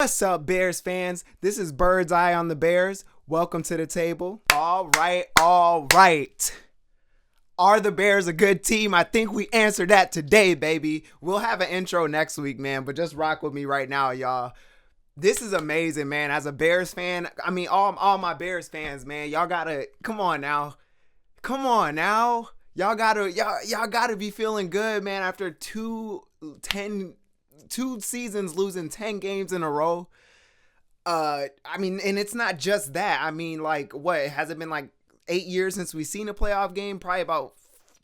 What's up, Bears fans? This is Bird's Eye on the Bears. Welcome to the table. All right. Are the Bears a good team? I think we answered that today, baby. We'll have an intro next week, man, but just rock with me right now, y'all. This is amazing, man. As a Bears fan, I mean, all my Bears fans, man, y'all gotta, come on now. Y'all gotta be feeling good, man, after two seasons losing 10 games in a row. I mean, and it's not just that. I mean, like, what, has it been like 8 years since we've seen a playoff game? Probably about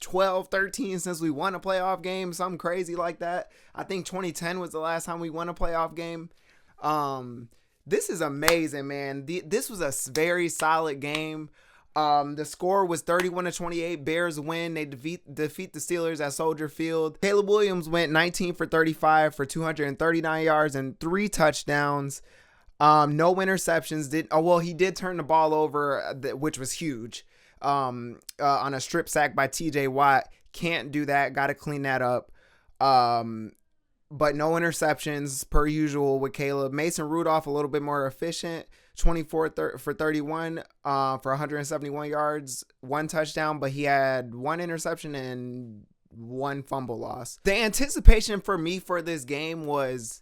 12, 13 since we won a playoff game, something crazy like that. I think 2010 was the last time we won a playoff game. This is amazing, man. This was a very solid game. The score was 31-28. Bears win. They defeat the Steelers at Soldier Field. Caleb Williams went 19 for 35 for 239 yards and 3 touchdowns. No interceptions. He did turn the ball over, which was huge. On a strip sack by TJ Watt. Can't do that. Got to clean that up. But no interceptions per usual with Caleb. Mason Rudolph a little bit more efficient. 24 for 31 for 171 yards, 1 touchdown, but he had 1 interception and 1 fumble loss. The anticipation for me for this game was,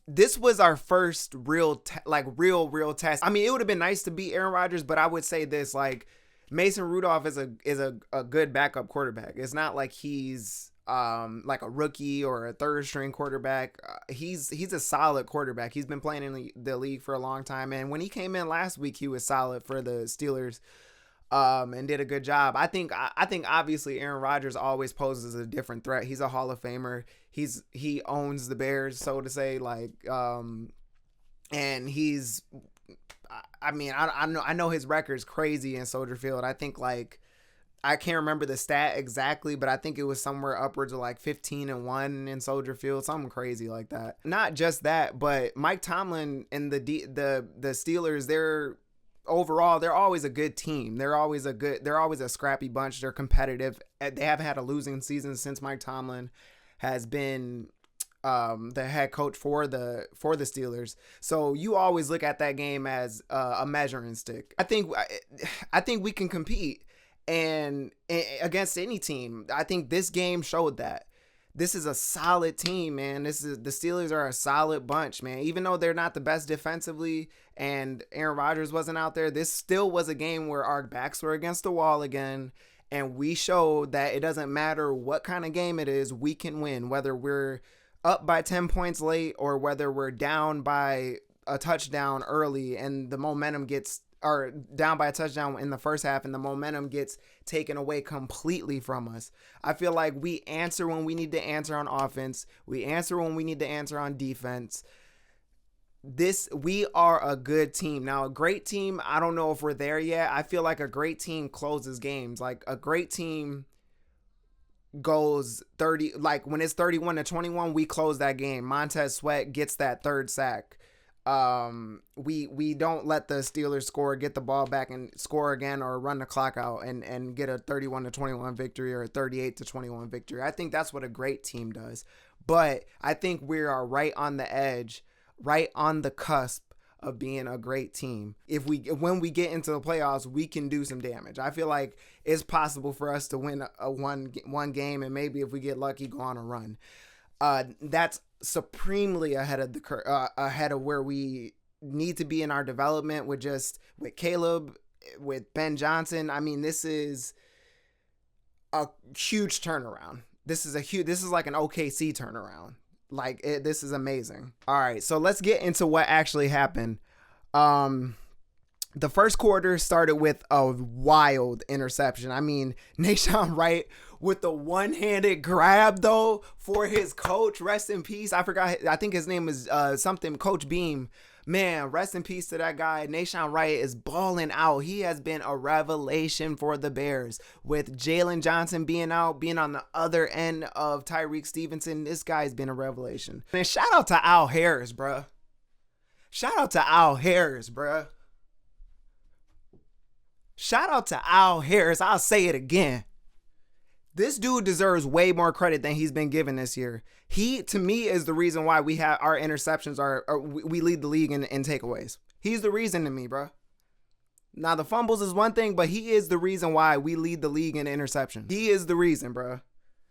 this was our first real test. I mean, it would have been nice to beat Aaron Rodgers, but I would say this, like, Mason Rudolph is a good backup quarterback. It's not like he's like a rookie or a third string quarterback. He's a solid quarterback. He's been playing in the league for a long time, and when he came in last week, he was solid for the Steelers, and did a good job. I think obviously Aaron Rodgers always poses a different threat. He's a Hall of Famer. He owns the Bears, so to say, like, and he's, I mean, I know his record's crazy in Soldier Field. I think, like, I can't remember the stat exactly, but I think it was somewhere upwards of like 15-1 in Soldier Field, something crazy like that. Not just that, but Mike Tomlin and the Steelers, they're always a good team. They're always a scrappy bunch. They're competitive. They haven't had a losing season since Mike Tomlin has been the head coach for the Steelers. So you always look at that game as a measuring stick. I think we can compete and against any team. I think this game showed that. This is a solid team, man. The Steelers are a solid bunch, man. Even though they're not the best defensively and Aaron Rodgers wasn't out there, this still was a game where our backs were against the wall again, and we showed that it doesn't matter what kind of game it is, we can win, whether we're up by 10 points late or whether we're down by a touchdown early and the momentum gets, or down by a touchdown in the first half and the momentum gets taken away completely from us. I feel like we answer when we need to answer on offense. We answer when we need to answer on defense. We are a good team. Now, a great team, I don't know if we're there yet. I feel like a great team closes games. Like, a great team goes 30, like when it's 31-21, we close that game. Montez Sweat gets that 3rd sack. We don't let the Steelers score, get the ball back and score again, or run the clock out and get a 31-21 victory or a 38-21 victory. I think that's what a great team does. But I think we are right on the edge, right on the cusp of being a great team. When we get into the playoffs, we can do some damage. I feel like it's possible for us to win a one game, and maybe if we get lucky, go on a run. That's supremely ahead of where we need to be in our development with Caleb, with Ben Johnson. I mean, this is a huge turnaround. This is like an OKC turnaround. This is amazing. All right, so let's get into what actually happened. The first quarter started with a wild interception. I mean, Nahshon Wright with the one-handed grab, though, for his coach. Rest in peace. I forgot. I think his name is something, Coach Beam. Man, rest in peace to that guy. Nahshon Wright is balling out. He has been a revelation for the Bears. With Jalen Johnson being out, being on the other end of Tyreek Stevenson, this guy's been a revelation. And shout out to Al Harris, bruh. Shout out to Al Harris, bruh. Shout out to Al Harris. I'll say it again. This dude deserves way more credit than he's been given this year. He, to me, is the reason why we have our interceptions we lead the league in takeaways. He's the reason to me, bro. Now, the fumbles is one thing, but he is the reason why we lead the league in interception. He is the reason, bro.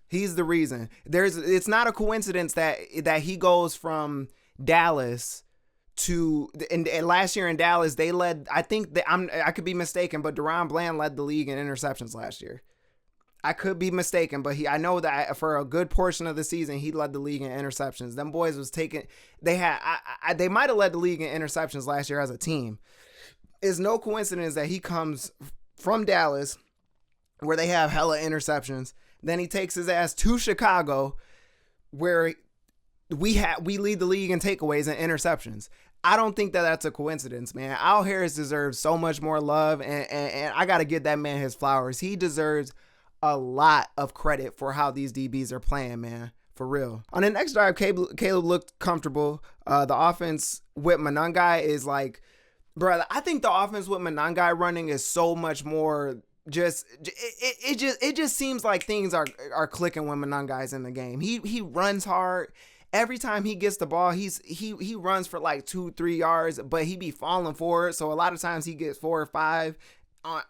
He's the reason. It's not a coincidence that he goes from Dallas to, and last year in Dallas, they led, I think that I could be mistaken, but Deron Bland led the league in interceptions last year. I could be mistaken, but I know that for a good portion of the season, he led the league in interceptions. Them boys was taking, they might have led the league in interceptions last year as a team. It's no coincidence that he comes from Dallas, where they have hella interceptions. Then he takes his ass to Chicago, where we lead the league in takeaways and interceptions. I don't think that that's a coincidence, man. Al Harris deserves so much more love, and I got to give that man his flowers. He deserves a lot of credit for how these DBs are playing, man. For real. On the next drive, Caleb looked comfortable. The offense with Monangai is like, bro, I think the offense with Monangai running is so much more it just seems like things are clicking when Monangai's in the game. He runs hard. Every time he gets the ball, he runs for like 2-3 yards, but he be falling forward. So a lot of times he gets 4 or 5.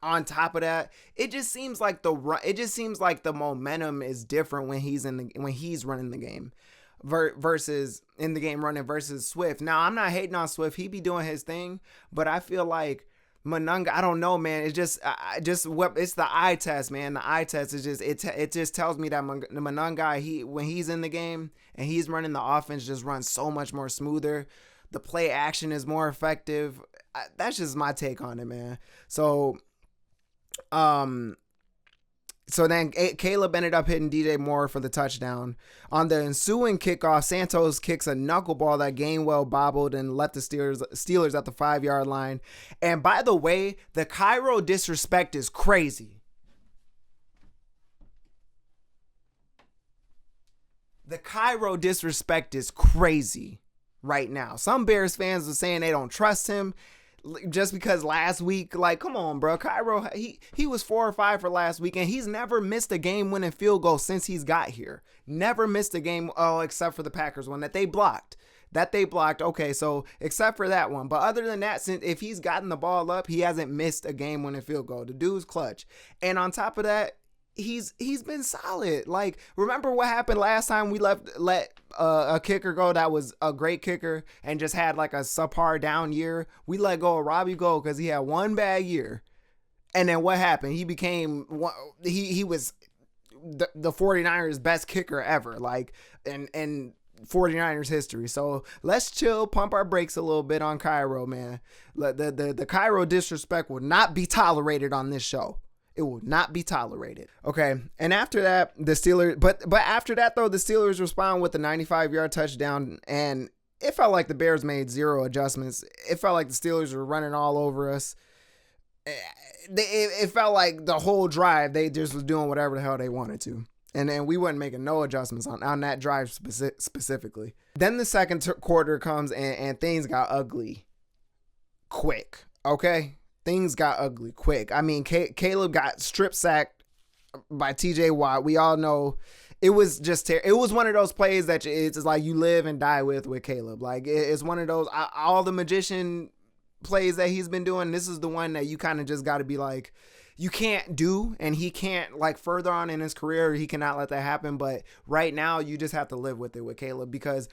On top of that, it just seems like the momentum is different when he's running the game versus in the game running versus Swift. Now, I'm not hating on Swift. He be doing his thing, but I feel like Monangai, I don't know, man. It's just it's the eye test, man. The eye test is just, it just tells me that Monangai, when he's in the game and he's running, the offense just runs so much more smoother. The play action is more effective. That's just my take on it, man. So then Caleb ended up hitting DJ Moore for the touchdown. On the ensuing kickoff, Santos kicks a knuckleball that Gainwell bobbled and left the Steelers at the 5-yard line. And by the way, the Cairo disrespect is crazy. The Cairo disrespect is crazy right now. Some Bears fans are saying they don't trust him just because last week, like, come on, bro. Cairo, he was 4 or 5 for last week, and he's never missed a game-winning field goal since he's got here. Never missed a game, except for the Packers one that they blocked. Okay, so except for that one. But other than that, since if he's gotten the ball up, he hasn't missed a game-winning field goal. The dude's clutch. And on top of that, he's been solid. Like, remember what happened last time we let a kicker go that was a great kicker and just had like a subpar down year? We let go of Robbie Gould because he had one bad year. And then what happened? He became he was the 49ers best kicker ever, like, and 49ers history. So let's chill, pump our brakes a little bit on Cairo, man. The Cairo disrespect will not be tolerated on this show. It will not be tolerated. Okay. And after that, the Steelers, but after that though, the Steelers respond with a 95-yard touchdown, and it felt like the Bears made zero adjustments. It felt like the Steelers were running all over us. It felt like the whole drive, they just was doing whatever the hell they wanted to. And then we weren't making no adjustments on that drive specifically. Then the second quarter comes and things got ugly quick. Okay. Things got ugly quick. I mean, Caleb got strip sacked by TJ Watt. We all know it was just it was one of those plays that it's like you live and die with Caleb. Like, it's one of those, all the magician plays that he's been doing, this is the one that you kind of just got to be like, you can't do, and he can't, like, further on in his career, he cannot let that happen. But right now, you just have to live with it with Caleb, because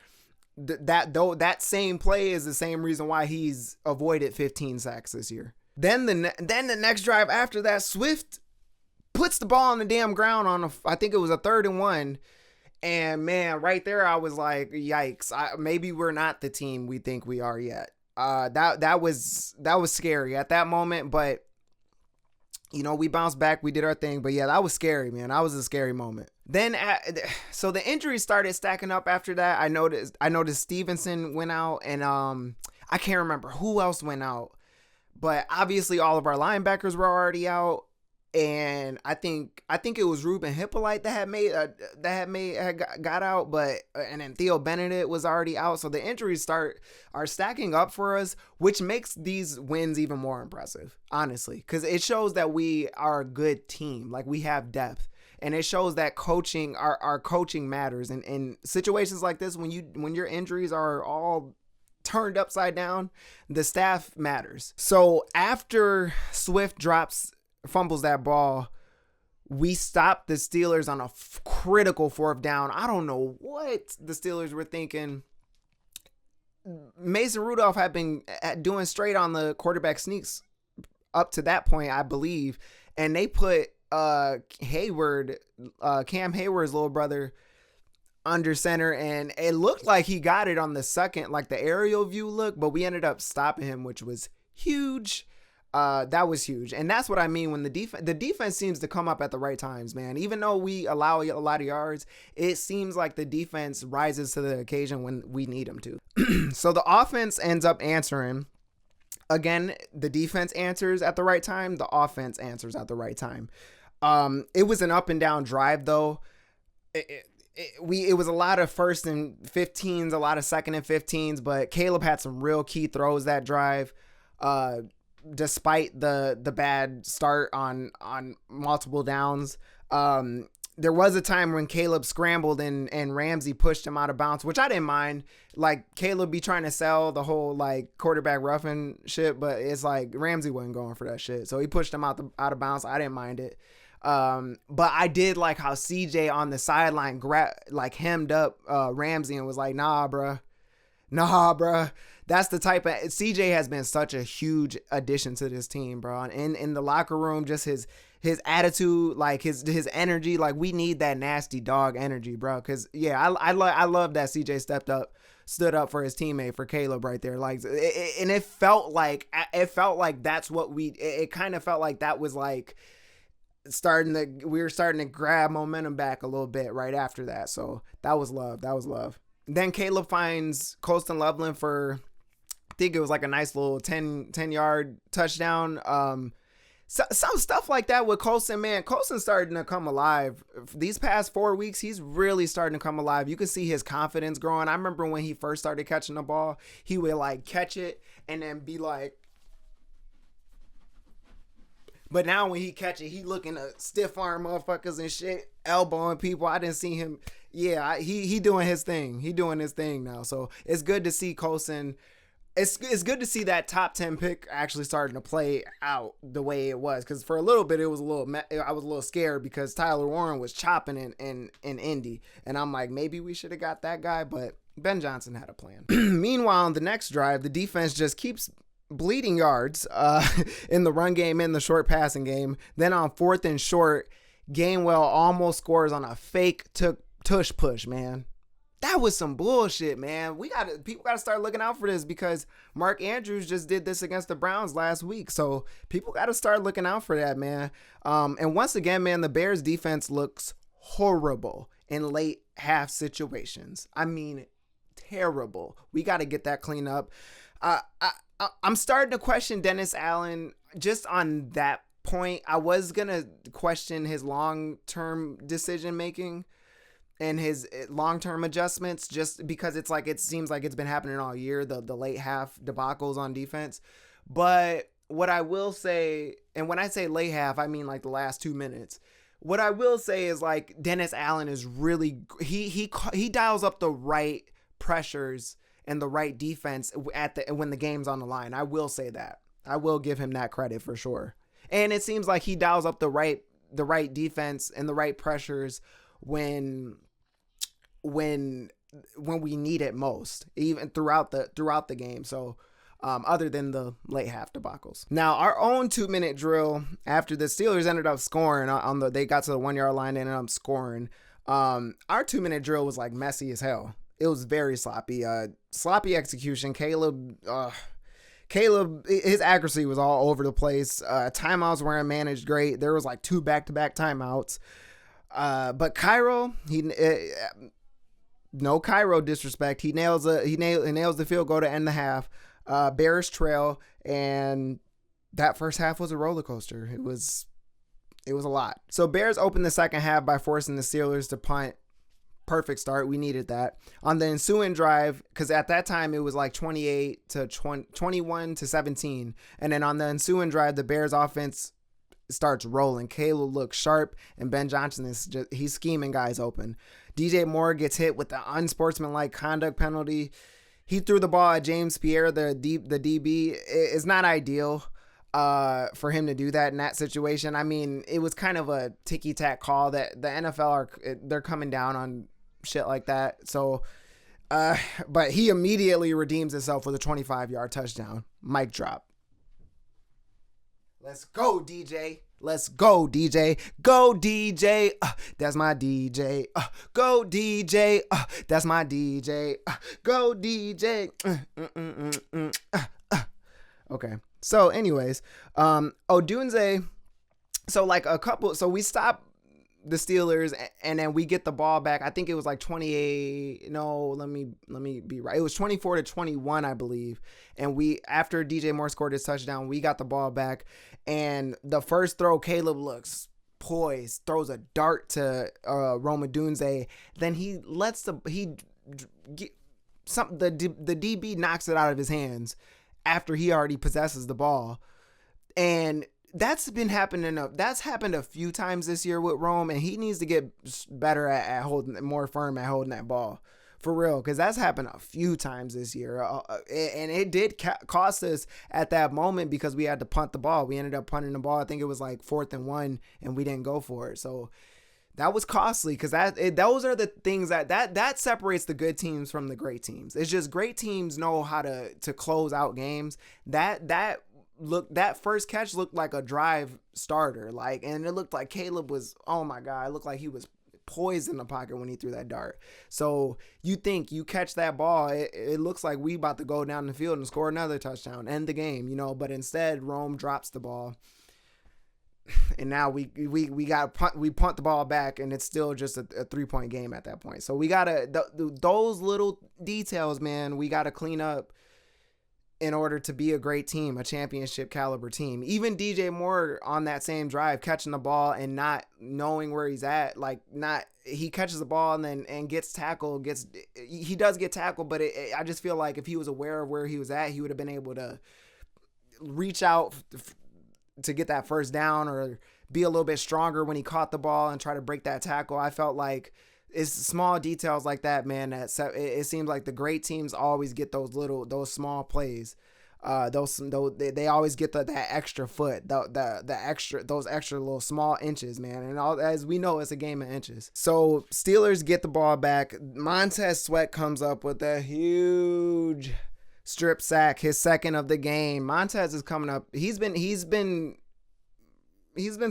that same play is the same reason why he's avoided 15 sacks this year. Then the next drive after that, Swift puts the ball on the damn ground on I think it was a 3rd and 1. And man, right there, I was like, yikes. Maybe we're not the team we think we are yet. That was scary at that moment, but you know, we bounced back, we did our thing. But yeah, that was scary, man. That was a scary moment. Then, so the injuries started stacking up after that. I noticed Stevenson went out, and I can't remember who else went out. But obviously, all of our linebackers were already out, and I think it was Ruben Hippolyte that got out, and then Theo Benedict was already out. So the injuries are stacking up for us, which makes these wins even more impressive, honestly, because it shows that we are a good team. Like, we have depth, And it shows that coaching, our coaching matters. And in situations like this, when your injuries are all turned upside down, the staff matters. So after Swift fumbles that ball, we stopped the Steelers on a critical fourth down. I don't know what the Steelers were thinking. Mason Rudolph had been doing straight on the quarterback sneaks up to that point, I believe. And they put Cam Hayward's little brother, under center, and it looked like he got it on the second, like the aerial view look, but we ended up stopping him, which was huge. That was huge. And that's what I mean when the defense seems to come up at the right times, man. Even though we allow a lot of yards, it seems like the defense rises to the occasion when we need them to. So the offense ends up answering. Again, the defense answers at the right time. The offense answers at the right time. It was an up and down drive, though. It was a lot of 1st and 15s, a lot of 2nd and 15s, but Caleb had some real key throws that drive. Despite the bad start on multiple downs. There was a time when Caleb scrambled and Ramsey pushed him out of bounds, which I didn't mind. Like, Caleb be trying to sell the whole like quarterback roughing shit, but it's like Ramsey wasn't going for that shit. So he pushed him out of bounds. I didn't mind it. But I did like how CJ on the sideline hemmed up Ramsey and was like, nah, bruh. That's the type of CJ has been such a huge addition to this team, bro. And in the locker room, just his attitude, like his energy, like we need that nasty dog energy, bro. Cause yeah, I love that CJ stood up for his teammate, for Caleb right there. Like, and it felt like that's what it kind of felt like that was like we were starting to grab momentum back a little bit right after that. So that was love. Then Caleb finds Colston Loveland for, I think it was like a nice little 10-yard touchdown. Some stuff like that with Colston, man. Colston's starting to come alive. These past 4 weeks, he's really starting to come alive. You can see his confidence growing. I remember when he first started catching the ball, he would like catch it and then be like, but now when he catch it, he looking to stiff arm motherfuckers and shit, elbowing people. I didn't see him. Yeah, he doing his thing. He doing his thing now. So it's good to see Colston. It's good to see that top 10 pick actually starting to play out the way it was. Because for a little bit, I was a little scared because Tyler Warren was chopping in Indy. And I'm like, maybe we should have got that guy. But Ben Johnson had a plan. Meanwhile, on the next drive, the defense just keeps bleeding yards in the run game, in the short passing game. Then on 4th and short, Gainwell almost scores on a fake tush push, man. That was some bullshit, man. People gotta start looking out for this because Mark Andrews just did this against the Browns last week. So people gotta start looking out for that, man. And once again, man, the Bears defense looks horrible in late half situations. I mean, terrible. We gotta get that cleaned up. I'm starting to question Dennis Allen just on that point. I was gonna question his long-term decision making and his long-term adjustments, just because it's like, it seems like it's been happening all year, the late half debacles on defense. But what I will say, and when I say late half, I mean like the last 2 minutes. What I will say is like Dennis Allen is really, he dials up the right pressures and the right defense when the game's on the line. I will say that. I will give him that credit for sure. And it seems like he dials up the right defense and the right pressures when we need it most, even throughout the game. So other than the late half debacles. Now our own 2-minute drill, after the Steelers ended up scoring they got to the 1-yard line and ended up scoring. Our 2-minute drill was like messy as hell. It was very sloppy. Sloppy execution. Caleb, his accuracy was all over the place. Timeouts weren't managed great. There was like 2 back-to-back timeouts. But Cairo, no Cairo disrespect. He nails the field goal to end the half. Bears trail, and that first half was a roller coaster. It was a lot. So Bears opened the second half by forcing the Steelers to punt. Perfect start. We needed that. On the ensuing drive, because at that time it was like 21 to 17. And then on the ensuing drive, the Bears offense starts rolling. Caleb looks sharp, and Ben Johnson he's scheming guys open. DJ Moore gets hit with the unsportsmanlike conduct penalty. He threw the ball at James Pierre, the DB. It's not ideal for him to do that in that situation. I mean, it was kind of a ticky-tack call that the NFL they're coming down on shit like that. So, but he immediately redeems himself with a 25-yard touchdown. Mic drop. Let's go, DJ. Let's go, DJ. Go, DJ. That's my DJ. Go, DJ. That's my DJ. Go, DJ. Okay. So, anyways, Odunze. So we stopped the Steelers, and then we get the ball back. I think it was like 28. No, let me be right. It was 24-21, I believe. And after DJ Moore scored his touchdown, we got the ball back. And the first throw, Caleb looks poised, throws a dart to Rome Odunze. Then the DB knocks it out of his hands after he already possesses the ball. And that's happened a few times this year with Rome, and he needs to get better at holding, more firm at holding that ball. For real, because that's happened a few times this year. And it did cost us at that moment because we had to punt the ball. We ended up punting the ball. I think it was like 4th and 1, and we didn't go for it. So that was costly because those are the things that separates the good teams from the great teams. It's just great teams know how to close out games. That first catch looked like a drive starter. And it looked like Caleb was, oh my God, it looked like he was poised in the pocket when he threw that dart. So you think you catch that ball, it looks like we about to go down the field and score another touchdown, end the game, but instead Rome drops the ball. And now we punt the ball back, and it's still just a 3-point game at that point. So we gotta those little details, man, we gotta clean up in order to be a great team, a championship caliber team. Even DJ Moore on that same drive, catching the ball and not knowing where he's at, he catches the ball and gets tackled. He does get tackled, but I just feel like if he was aware of where he was at, he would have been able to reach out to get that first down or be a little bit stronger when he caught the ball and try to break that tackle. I felt like it's small details like that, man. It seems like the great teams always get those small plays. They always get that extra foot, those extra little small inches, man. And as we know, it's a game of inches. So Steelers get the ball back. Montez Sweat comes up with a huge strip sack, his second of the game. Montez is coming up. He's been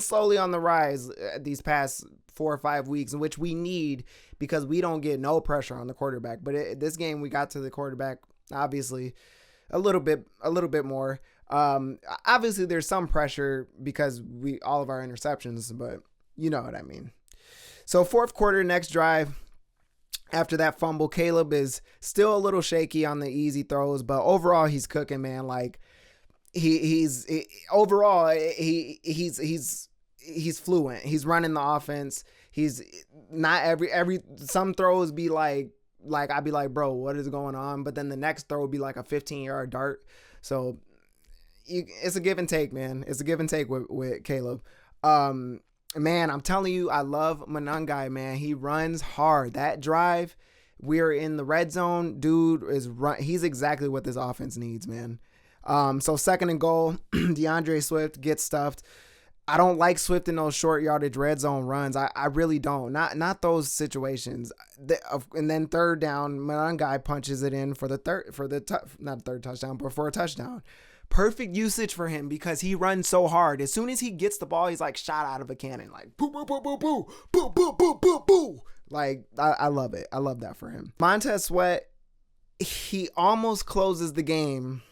slowly on the rise these past 4 or 5 weeks, in which we need because we don't get no pressure on the quarterback. But this game we got to the quarterback, obviously, a little bit more. Obviously there's some pressure because all of our interceptions, but you know what I mean. So fourth quarter, next drive. After that fumble, Caleb is still a little shaky on the easy throws, but overall he's cooking, man. He's fluent. He's running the offense. He's not some throws be like I'd be like, bro, what is going on? But then the next throw would be like a 15-yard dart. So it's a give and take, man. It's a give and take with Caleb. Man, I'm telling you, I love Monangai, man. He runs hard. That drive, we're in the red zone. Dude he's exactly what this offense needs, man. So 2nd and goal, DeAndre Swift gets stuffed. I don't like Swift in those short yardage red zone runs. I really don't. Not those situations. And then 3rd down, Monangai punches it in for a touchdown. Perfect usage for him because he runs so hard. As soon as he gets the ball, he's like shot out of a cannon, like boo, boo, boo, boo, boo, boo, boo, boo, boo, boo. Like I love it. I love that for him. Montez Sweat, he almost closes the game,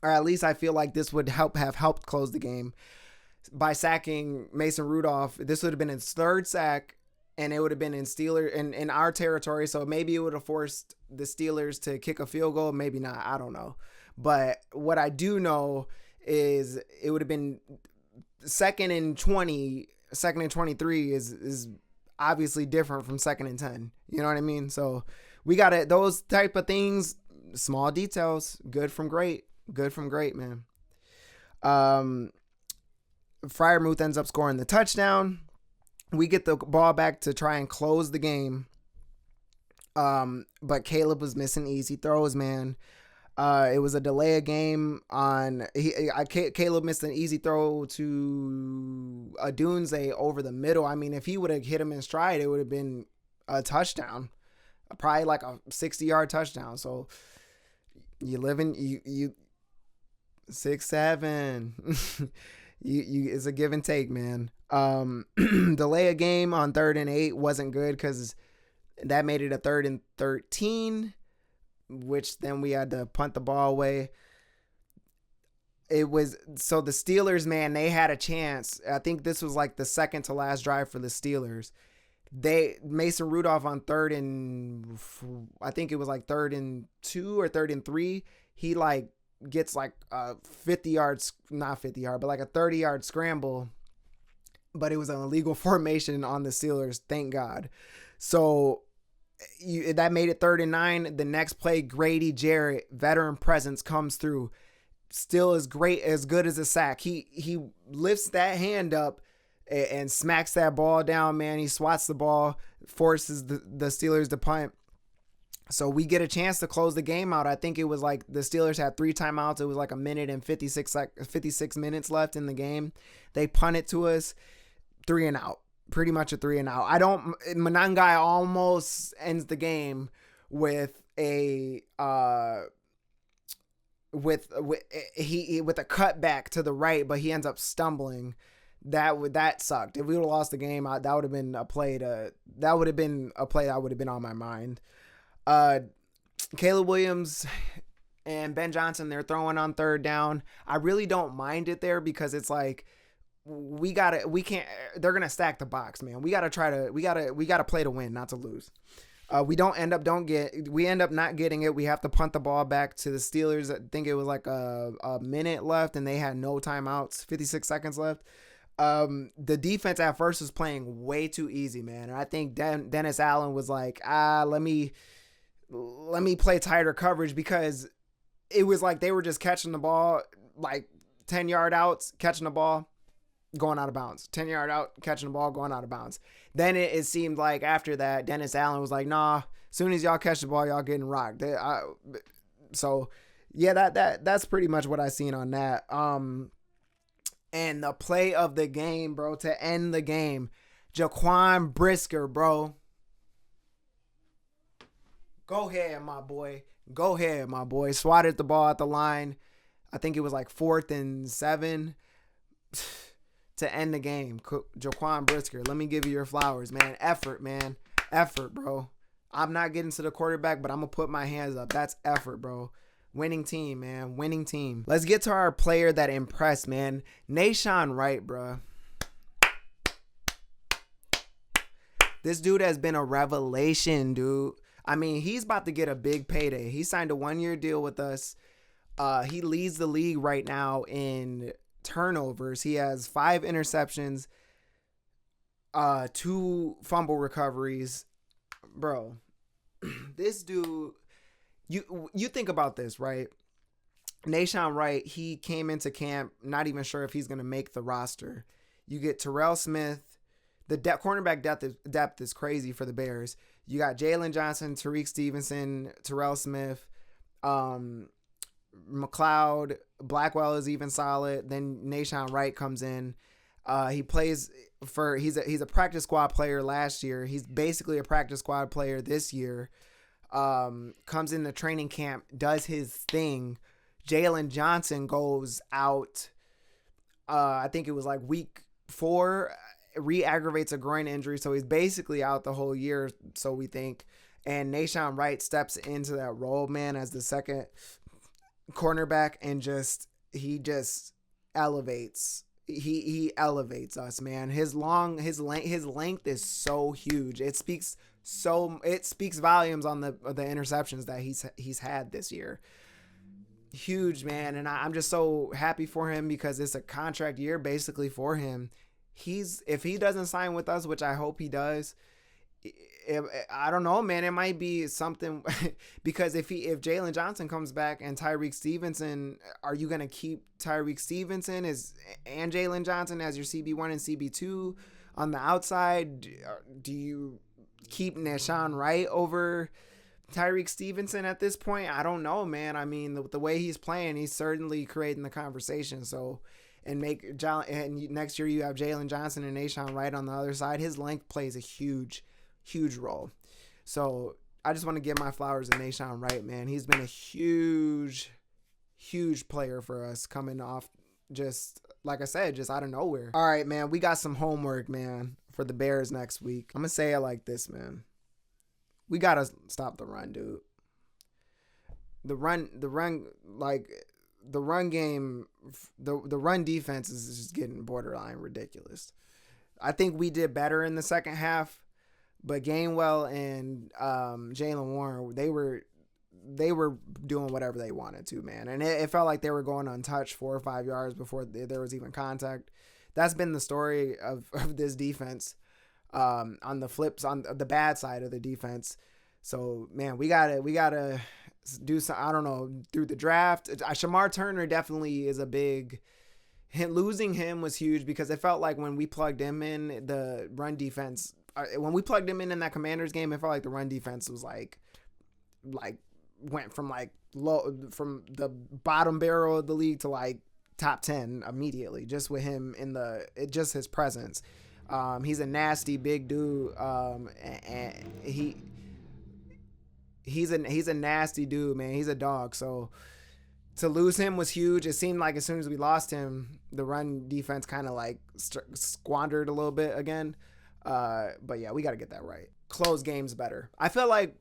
or at least I feel like this would have helped close the game by sacking Mason Rudolph. This would have been his 3rd sack, and it would have been in our territory. So maybe it would have forced the Steelers to kick a field goal. Maybe not. I don't know. But what I do know is it would have been 2nd and 20, 2nd and 23 is obviously different from 2nd and 10. You know what I mean? So we got it. Those type of things, small details, good from great, man. Freiermuth ends up scoring the touchdown. We get the ball back to try and close the game. But Caleb was missing easy throws, man. It was a delay of game on Caleb missed an easy throw to Adunze over the middle. I mean, if he would have hit him in stride, it would have been a touchdown, probably like a 60-yard touchdown. So you live in you 6'7". you it's a give and take, man. Delay a game on 3rd and 8 wasn't good because that made it a 3rd and 13, which then we had to punt the ball away. It was so the Steelers, man, they had a chance. I think this was like the second to last drive for the Steelers. Mason Rudolph on 3rd and I think it was like 3rd and 2 or 3rd and 3. He like gets like a 50-yard, not 50-yard, but like a 30-yard scramble. But it was an illegal formation on the Steelers, thank God. So that made it 3rd and 9. The next play, Grady Jarrett, veteran presence, comes through. Still as good as a sack. He lifts that hand up and smacks that ball down, man. He swats the ball, forces the Steelers to punt. So we get a chance to close the game out. I think it was like the Steelers had 3 timeouts. It was like a minute and 56 minutes left in the game. They punt it to us, 3 and out. Pretty much a 3 and out. Manangai almost ends the game with a with a cutback to the right, but he ends up stumbling. That sucked. If we would have lost the game, that would have been a play that would have been on my mind. Caleb Williams and Ben Johnson, they're throwing on 3rd down. I really don't mind it there because it's like they're gonna stack the box, man. We gotta play to win, not to lose. We end up not getting it. We have to punt the ball back to the Steelers. I think it was like a minute left and they had no timeouts, 56 seconds left. The defense at first was playing way too easy, man. And I think Dennis Allen was like, let me play tighter coverage, because it was like they were just catching the ball, like 10-yard outs, catching the ball, going out of bounds. 10-yard out, catching the ball, going out of bounds. Then it seemed like after that, Dennis Allen was like, nah, as soon as y'all catch the ball, y'all getting rocked. So yeah, that's pretty much what I seen on that. And the play of the game, bro, to end the game, Jaquan Brisker, bro. Go ahead, my boy. Swatted the ball at the line. I think it was like 4th and 7 to end the game. Jaquan Brisker, let me give you your flowers, man. Effort, bro. I'm not getting to the quarterback, but I'm going to put my hands up. That's effort, bro. Winning team, man. Winning team. Let's get to our player that impressed, man. Nahshon Wright, bro. This dude has been a revelation, dude. I mean, he's about to get a big payday. He signed a 1-year deal with us. He leads the league right now in turnovers. He has 5 interceptions, 2 fumble recoveries. Bro, this dude, you think about this, right? Nahshon Wright, he came into camp not even sure if he's going to make the roster. You get Terrell Smith. The cornerback depth is crazy for the Bears. You got Jalen Johnson, Tariq Stevenson, Terrell Smith, McLeod, Blackwell is even solid. Then Nahshon Wright comes in. He plays he's a practice squad player last year. He's basically a practice squad player this year. Comes into training camp, does his thing. Jalen Johnson goes out. I think it was like week 4, re-aggravates a groin injury. So he's basically out the whole year, so we think. And Nahshon Wright steps into that role, man, as the second cornerback, and he just elevates. He elevates us, man. His length is so huge. It speaks volumes on the interceptions that he's had this year. Huge, man. And I'm just so happy for him because it's a contract year basically for him. If he doesn't sign with us, which I hope he does, I don't know, man. It might be something because if Jalen Johnson comes back and Tyreek Stevenson, are you gonna keep Tyreek Stevenson and Jalen Johnson as your CB1 and CB2 on the outside? Do you keep Nahshon Wright over Tyreek Stevenson at this point? I don't know, man. I mean, the way he's playing, he's certainly creating the conversation. So, and next year you have Jalen Johnson and Nahshon Wright on the other side. His length plays a huge role. So I just want to give my flowers to Nahshon Wright, man. He's been a huge player for us coming off, just like I said, just out of nowhere. All right, man, we got some homework, man, for the Bears next week. I'm gonna say it like this, man. We gotta stop the run, dude. The run game, the run defense is just getting borderline ridiculous. I think we did better in the second half, but Gainwell and Jalen Warren, they were doing whatever they wanted to, man. And it felt like they were going untouched 4 or 5 yards before there was even contact. That's been the story of this defense. On the bad side of the defense. So, man, we gotta do some, I don't know, through the draft. Shamar Turner definitely is a big hit. Losing him was huge because it felt like when we plugged him in, the run defense, when we plugged him in that Commanders game, it felt like the run defense was like went from from the bottom barrel of the league to like top 10 immediately, just with him just his presence. He's a nasty big dude. And he's a nasty dude, man. He's a dog. So to lose him was huge. It seemed like as soon as we lost him, the run defense kind of like squandered a little bit again. But yeah, we got to get that right. Close games better. I feel like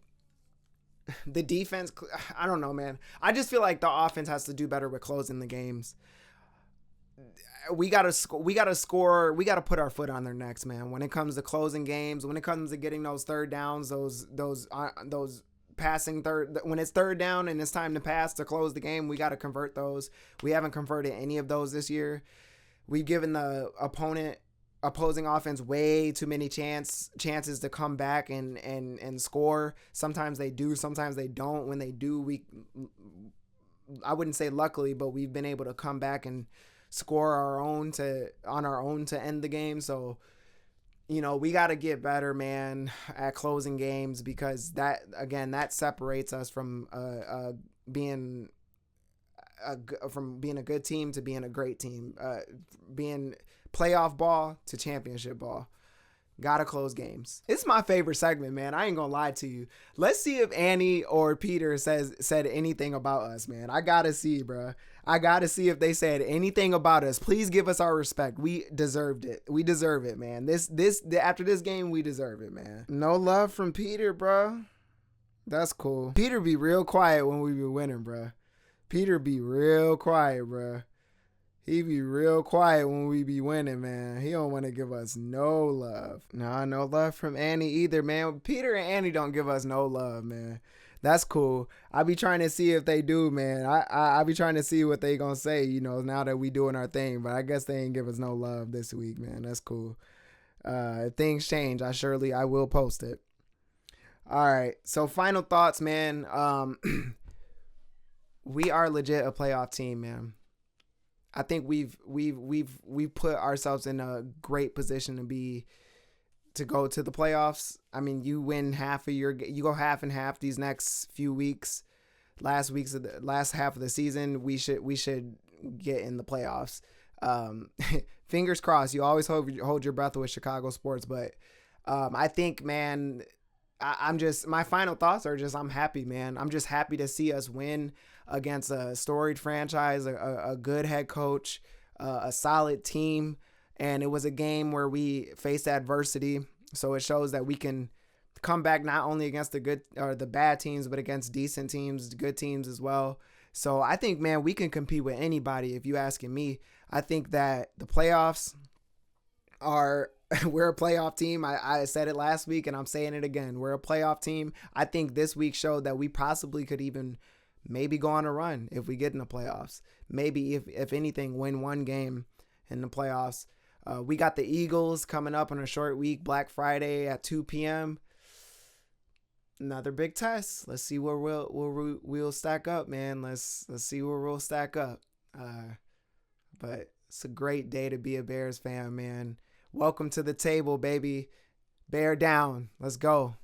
the defense, I don't know, man. I just feel like the offense has to do better with closing the games. We gotta score. We gotta put our foot on their necks, man. When it comes to closing games, when it comes to getting those third downs, those passing third. When it's third down and it's time to pass to close the game, we gotta convert those. We haven't converted any of those this year. We've given the opposing offense way too many chances to come back and score. Sometimes they do, sometimes they don't. When they do, I wouldn't say luckily, but we've been able to come back and score on our own to end the game. So, we got to get better, man, at closing games, because that separates us from being a good team to being a great team, being playoff ball to championship ball. Gotta close games. It's my favorite segment, man. I ain't gonna lie to you. Let's see if Annie or Peter said anything about us, man. I gotta see, bro. I gotta see if they said anything about us. Please give us our respect. We deserved it. We deserve it, man. After this game, we deserve it, man. No love from Peter, bro. That's cool. Peter be real quiet when we be winning, bro. Peter be real quiet, bro. He be real quiet when we be winning, man. He don't want to give us no love. Nah, no love from Annie either, man. Peter and Annie don't give us no love, man. That's cool. I be trying to see if they do, man. I be trying to see what they gonna say, now that we doing our thing. But I guess they ain't give us no love this week, man. That's cool. If things change, I will post it. All right. So final thoughts, man. We are legit a playoff team, man. I think we've put ourselves in a great position to go to the playoffs. I mean, you win you go half and half these next few weeks. Last half of the season, we should get in the playoffs. Fingers crossed. You always hold your breath with Chicago sports, but I think, man, my final thoughts are just, I'm happy, man. I'm just happy to see us win against a storied franchise, a good head coach, a solid team. And it was a game where we faced adversity. So it shows that we can come back not only against the good or the bad teams, but against decent teams, good teams as well. So I think, man, we can compete with anybody. If you asking me, I think that the playoffs we're a playoff team. I said it last week and I'm saying it again. We're a playoff team. I think this week showed that we possibly could even maybe go on a run if we get in the playoffs. Maybe if anything, win one game in the playoffs. We got the Eagles coming up on a short week, Black Friday at 2 p.m. another big test. Let's see where we'll stack up, man. Let's see where we'll stack up. But it's a great day to be a Bears fan, man. Welcome to the table, baby. Bear down. Let's go.